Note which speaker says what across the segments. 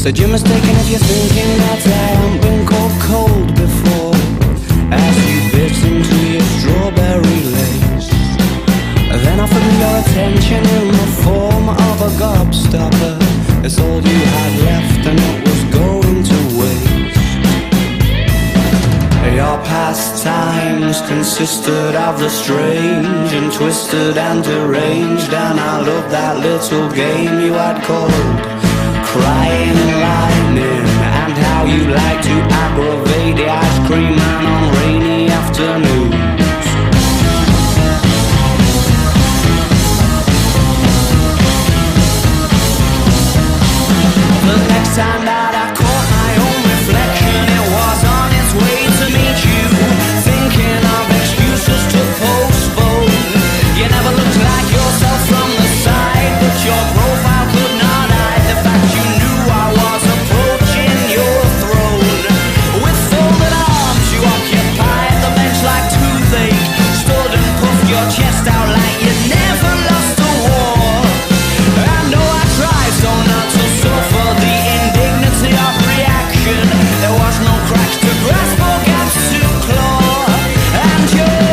Speaker 1: Said you're mistaken if you're thinking that I haven't been called cold before. As you bit into your strawberry lace, then offered me your attention in the form of a gobstopper. It's all you had left and it was going to waste. Your pastimes consisted of the strange and twisted and deranged, and I loved that little game you had called Crying Lightning, and how you like to aggravate the ice cream man on rainy afternoons. The next time that I caught my own reflection, it was on its way to meet you, thinking of excuses to postpone. You never looked like yourself from the side, but your profile could not hide the fact you knew I was approaching your throne. With folded arms you occupied the bench like toothache, stood and puffed your chest out like you never lost a war. I know I tried so not to suffer the indignity of reaction. There was no cracks to grasp or gaps to claw, and your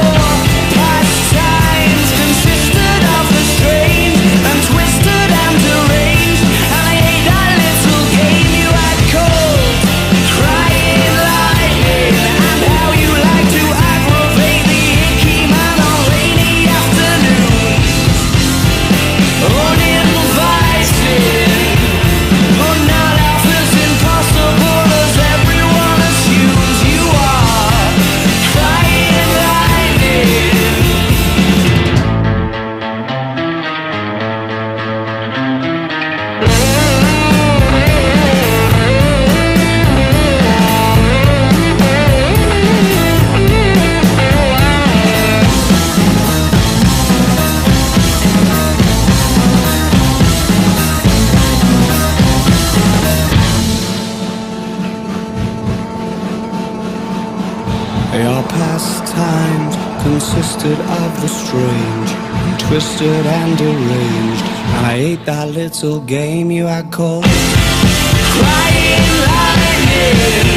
Speaker 1: pastimes consisted of the strange and twisted and deranged, and I hate that little game you had called Crying Lightning, and how you like to aggravate the icky man on rainy afternoons. Uninvited, but not half as impossible as everyone assumes you are. Crying lightning. Your pastimes consisted of the strange and twisted and deranged, and I ate that little game you had called Crying Lightning.